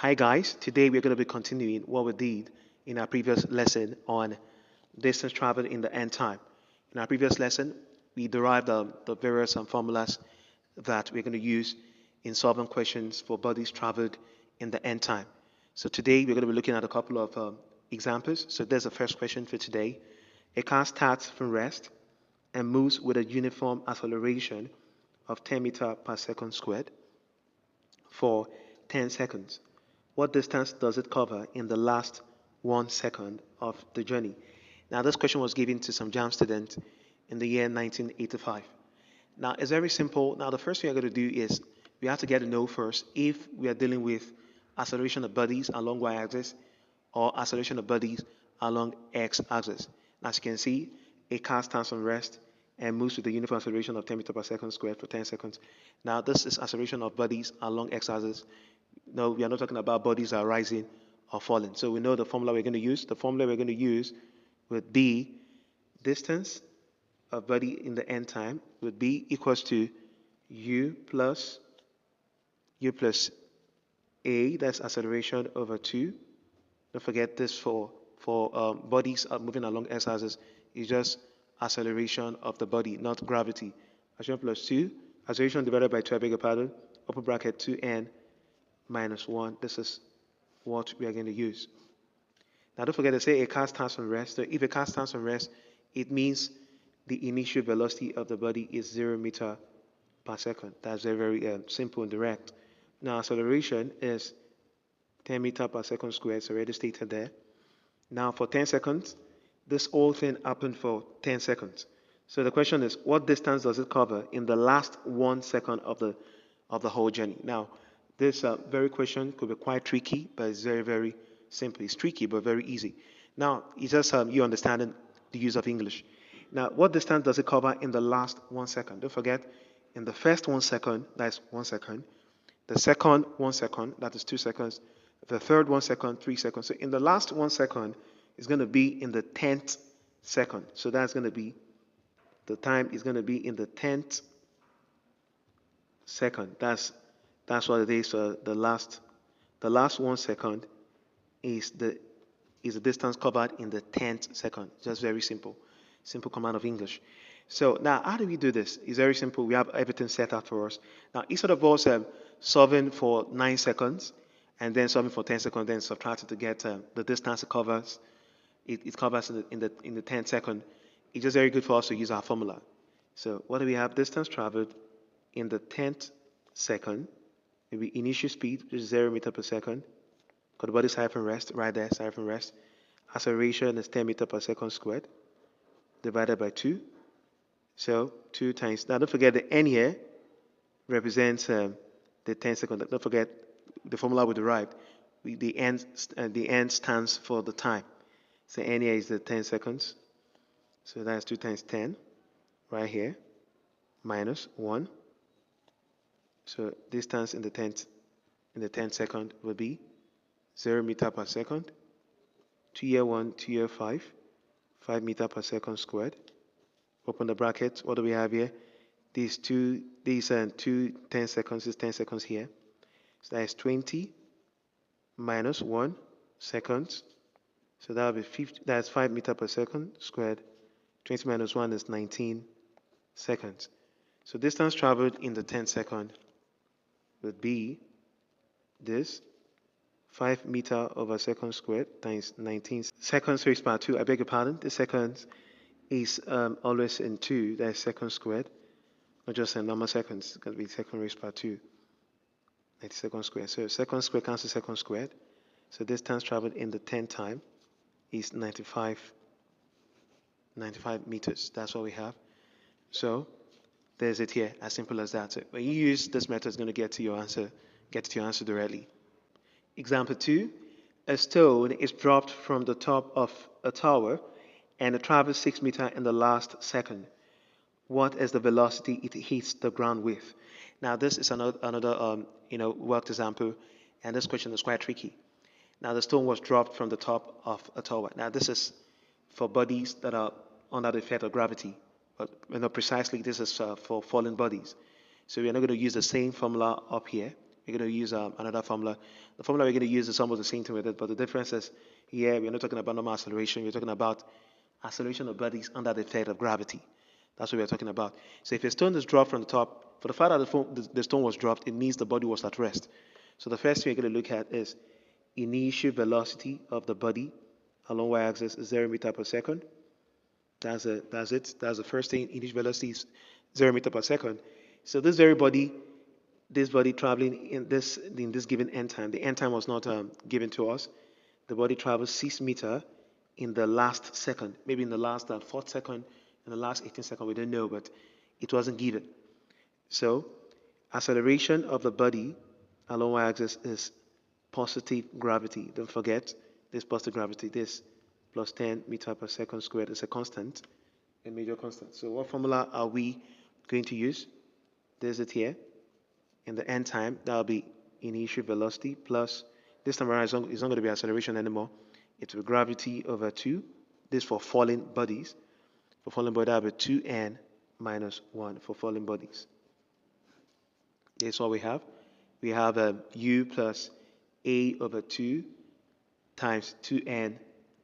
Hi guys, today we're going to be continuing what we did in our previous lesson on distance traveled in the end time. In our previous lesson, we derived the various formulas that we're going to use in solving questions for bodies traveled in the end time. So today we're going to be looking at a couple of examples. So there's the first question for today. A car starts from rest and moves with a uniform acceleration of 10 meter per second squared for 10 seconds. What distance does it cover in the last 1 second of the journey? Now, this question was given to some JAM students in the year 1985. Now, it's very simple. Now, the first thing I'm going to do is we have to get to know first if we are dealing with acceleration of bodies along y-axis or acceleration of bodies along x-axis. As you can see, a car stands on rest and moves with a uniform acceleration of 10 meters per second squared for 10 seconds. Now, this is acceleration of bodies along x-axis. No, we are not talking about bodies that are rising or falling. So we know the formula we're going to use. The formula we're going to use would be distance of body in the end time would be equals to u plus a, that's acceleration over 2. Don't forget this for bodies moving along x-axis is just acceleration of the body, not gravity. Acceleration plus 2, acceleration divided by 2, I beg your pardon, open bracket 2n minus 1. This is what we are going to use. Now don't forget to say a car stands on rest. So if a car stands on rest, it means the initial velocity of the body is 0 meter per second. That's very simple and direct. Now acceleration is 10 meter per second squared. It's already stated there. Now for 10 seconds, this whole thing happened for 10 seconds. So the question is, what distance does it cover in the last 1 second of the whole journey? Now, this very question could be quite tricky, but it's very simple. It's tricky, but very easy. Now, it's just you understanding the use of English. Now, what distance does it cover in the last 1 second? Don't forget, in the first 1 second, that's 1 second. The second 1 second, that is 2 seconds. The third 1 second, 3 seconds. So in the last 1 second, it's going to be in the 10th second. So that's going to be, the time is going to be in the 10th second. That's what it is. So the last 1 second is the distance covered in the 10th second. Just very simple command of English. So now, how do we do this? It's very simple. We have everything set out for us. Now, instead of us solving for 9 seconds and then solving for 10 seconds, then subtract it to get the distance it covers. It covers in the 10th second. It's just very good for us to use our formula. So what do we have? Distance traveled in the 10th second. Maybe initial speed, which is 0 meter per second. Got the body side from rest, right there, side from rest. Acceleration is 10 meter per second squared, divided by 2. So 2 times, now don't forget the n here represents the 10 second. Don't forget the formula we derived. The n stands for the time. So n here is the 10 seconds. So that's 2 times 10, right here, minus 1. So distance in the 10th second will be 0 meter per second. 2 year 1, 2 year 5, 5 meter per second squared. Open the brackets. What do we have here? These 2 10 seconds is 10 seconds here. So that is 20 minus 1 seconds. So that will be 50. That's 5 meter per second squared. 20 minus 1 is 19 seconds. So distance traveled in the 10th second would be this 5 meter over second squared times 19 seconds raised by 2. I beg your pardon. The seconds is always in 2. That is second squared, not just in normal seconds. It's going to be second raised by 2. 90 second squared. So second squared cancels second squared. So distance traveled in the 10th time is 95 meters. That's what we have. So there's it here, as simple as that. So when you use this method, it's going to get to your answer directly. Example 2, a stone is dropped from the top of a tower and it travels 6 meters in the last second. What is the velocity it hits the ground with? Now this is another worked example, and this question is quite tricky. Now the stone was dropped from the top of a tower. Now this is for bodies that are under the effect of gravity. But precisely this is for fallen bodies. So we're not going to use the same formula up here. we're going to use another formula. The formula we're going to use is almost the same thing with it, but the difference is here we're not talking about normal acceleration. We're talking about acceleration of bodies under the effect of gravity. That's what we're talking about. So if a stone is dropped from the top, for the fact that the stone was dropped, it means the body was at rest. So the first thing we're going to look at is initial velocity of the body along y-axis is 0 meter per second. That's it. That's the first thing. Initial velocity is 0 meter per second. So this body traveling in this given end time, the end time was not given to us. The body travels 6 meter in the last second, maybe in the last fourth second, in the last 18 seconds, we don't know, but it wasn't given. So acceleration of the body along y-axis is positive gravity. Don't forget this positive gravity. This plus 10 meter per second squared is a constant, a major constant. So what formula are we going to use? There's it here. In the end time, that'll be initial velocity plus, this time around it's not going to be acceleration anymore. It will be gravity over 2. This for falling bodies. For falling bodies, that'll be 2n minus 1 for falling bodies. That's what we have. We have u plus a over 2 times 2n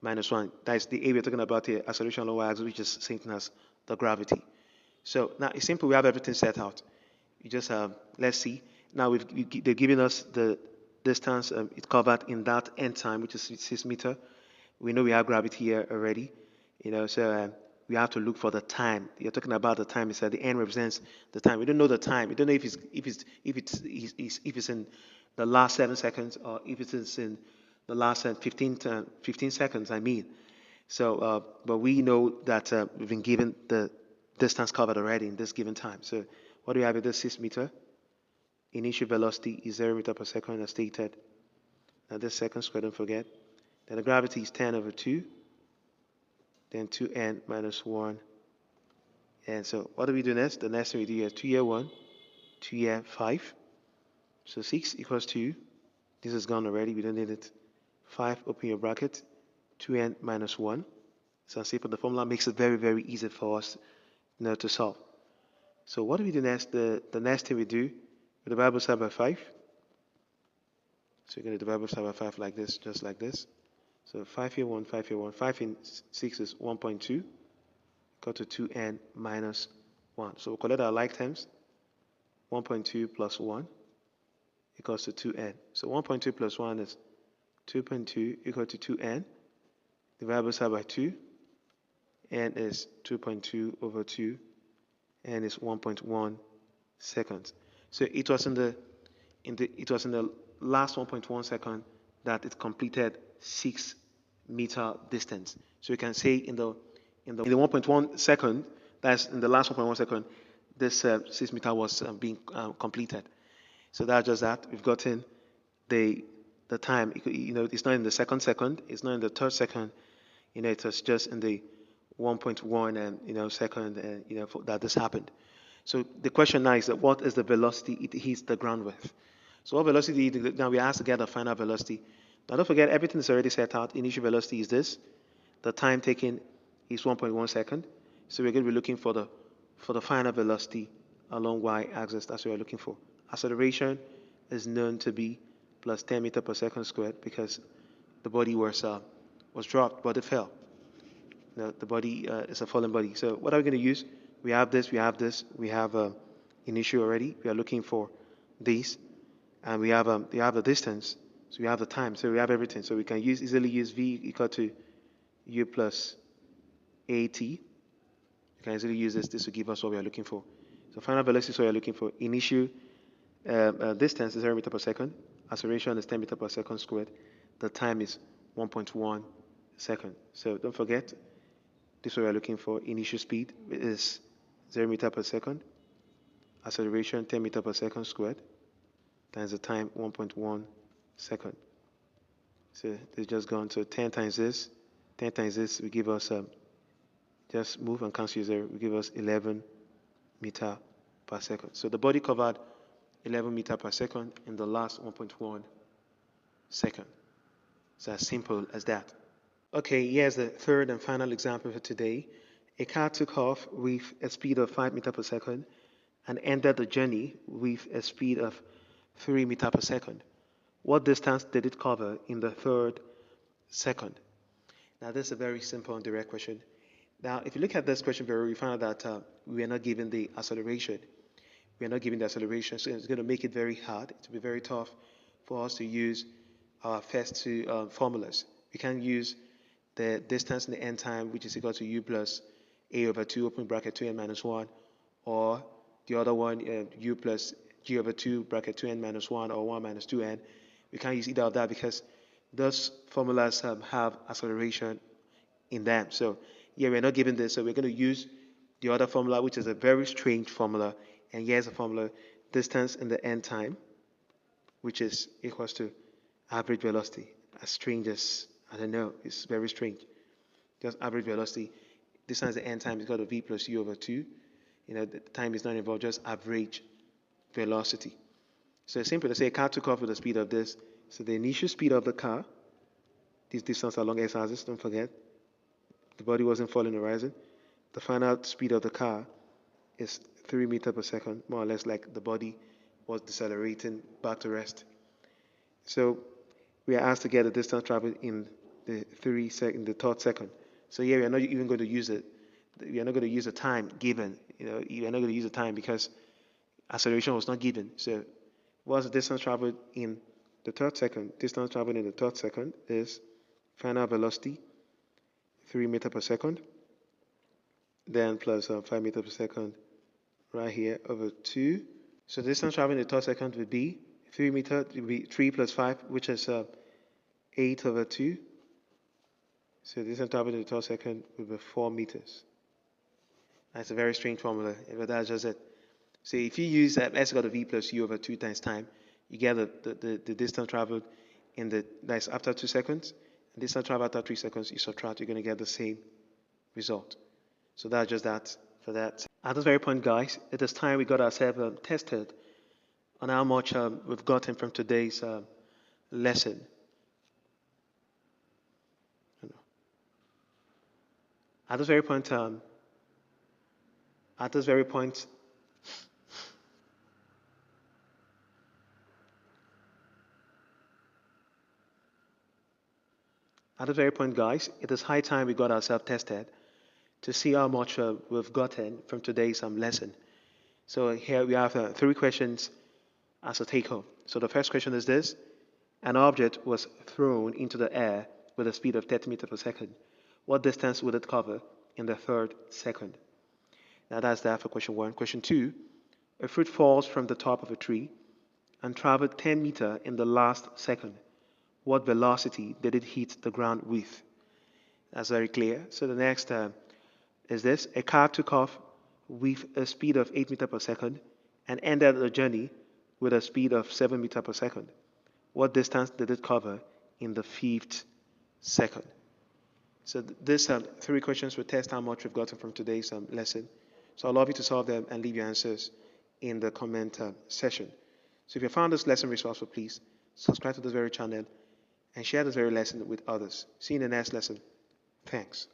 minus 1. That's the a we're talking about here, acceleration along y-axis, which is same thing as the gravity. So now it's simple. We have everything set out. You just let's see. Now they're giving us the distance it covered in that end time, which is 6 meter. We know we have gravity here already. So we have to look for the time. You're talking about the time. It's the n represents the time. We don't know the time. We don't know if it's in the last 7 seconds or if it is in the last 15 seconds. I mean, so but we know that we've been given the distance covered already in this given time. So what do we have with this 6 meter? Initial velocity is 0 meter per second as stated. Now this second square, don't forget. Then the gravity is 10 over 2. Then 2n minus 1. And so what do we do next? The next thing we do is 2 here 1, 2 here 5. So 6 equals 2. This is gone already. We don't need it. 5, open your bracket. 2n minus 1. So simple. The formula makes it very, very easy for us to solve. So what do we do next? The next thing we do, we divide both sides by 5. So we're going to divide both sides by 5 like this, just like this. So 5 here 1, 5 here 1. 5 in 6 is 1.2. Equal to 2n minus 1. So we'll collect our like terms. 1.2 plus 1 equals to 2n. So 1.2 plus 1 is 2.2 equal to 2n. Divide both sides by 2. N is 2.2 over 2. N is 1.1 seconds. So it was in the last 1.1 second that it completed 6 meter distance. So you can say in the 1.1 second, that's in the last 1.1 second, this 6 meter was being completed. So that's just that. We've gotten the time. It's not in the second. It's not in the third second. It was just in the 1.1 second that this happened. So the question now is that what is the velocity it hits the ground with? So what velocity? Now we asked to get the final velocity. Now don't forget, everything is already set out. Initial velocity is this. The time taken is 1.1 second. So we're going to be looking for the final velocity along y-axis. That's what we're looking for. Acceleration is known to be plus 10 meter per second squared because the body was dropped, but it fell. The body is a fallen body. So what are we going to use? We have this. We have initial already. We are looking for this, and we have the distance. So we have the time. So we have everything. So we can easily use v equal to u plus at. We can easily use this. This will give us what we are looking for. So final velocity is what we are looking for. Initial distance is 0 meter per second. Acceleration is 10 meter per second squared. The time is 1.1 second. So don't forget, this is what we are looking for. Initial speed is 0 meter per second. Acceleration 10 meter per second squared. Times the time 1.1 second. So this just gone. So 10 times this will give us just move and cancel 0. Will give us 11 meter per second. So the body covered 11 meter per second in the last 1.1 second. It's as simple as that. Okay, here's the third and final example for today. A car took off with a speed of 5 meters per second and ended the journey with a speed of 3 meters per second. What distance did it cover in the third second? Now, this is a very simple and direct question. Now, if you look at this question very, we find out that we are not given the acceleration. We are not given the acceleration, so it's going to make it very hard. It will be very tough for us to use our first two formulas. We can use the distance in the end time, which is equal to u plus a over 2, open bracket 2n minus 1, or the other one, u plus g over 2, bracket 2n minus 1, or 1 minus 2n. We can't use either of that because those formulas have acceleration in them. So yeah, we're not given this, so we're going to use the other formula, which is a very strange formula. And here's the formula: distance in the end time, which is equals to average velocity. As strange as, I don't know, it's very strange. Just average velocity. Distance in the end time is equal to v plus u over 2. The time is not involved, just average velocity. So it's simple to say a car took off with the speed of this. So the initial speed of the car, this distance along x-axis, don't forget, the body wasn't falling or rising. The final speed of the car is 3 meters per second, more or less like the body was decelerating back to rest. So we are asked to get the distance traveled in the third second. So here we are not even going to use it. We are not going to use the time given. We are not going to use the time because acceleration was not given. So what's the distance traveled in the third second? Distance traveled in the third second is final velocity, 3 meters per second, then plus 5 meters per second right here over 2. So the distance traveled in the third second would be 3 meters, it would be 3 plus 5, which is 8 over 2. So the distance traveled in the third second would be 4 meters. That's a very strange formula, but that's just it. So if you use s equal to v plus u over 2 times time, you get the distance traveled that's after 2 seconds. And distance traveled after 3 seconds, you subtract, you're going to get the same result. So that's just that for that. At this very point, guys, it is time we got ourselves tested on how much we've gotten from today's lesson. At this very point, At this very point, guys, it is high time we got ourselves tested to see how much we've gotten from today's lesson. So here we have 3 questions as a take-home. So the first question is this: an object was thrown into the air with a speed of 30 meters per second. What distance would it cover in the third second? Now that's that for question 1. Question 2, a fruit falls from the top of a tree and traveled 10 meters in the last second. What velocity did it hit the ground with? That's very clear. So the next is this: a car took off with a speed of 8 meters per second and ended the journey with a speed of 7 meters per second. What distance did it cover in the 5th second? So these 3 questions will test how much we've gotten from today's lesson. So I'd love you to solve them and leave your answers in the comment section. So if you found this lesson resourceful, please subscribe to this very channel and share this very lesson with others. See you in the next lesson. Thanks.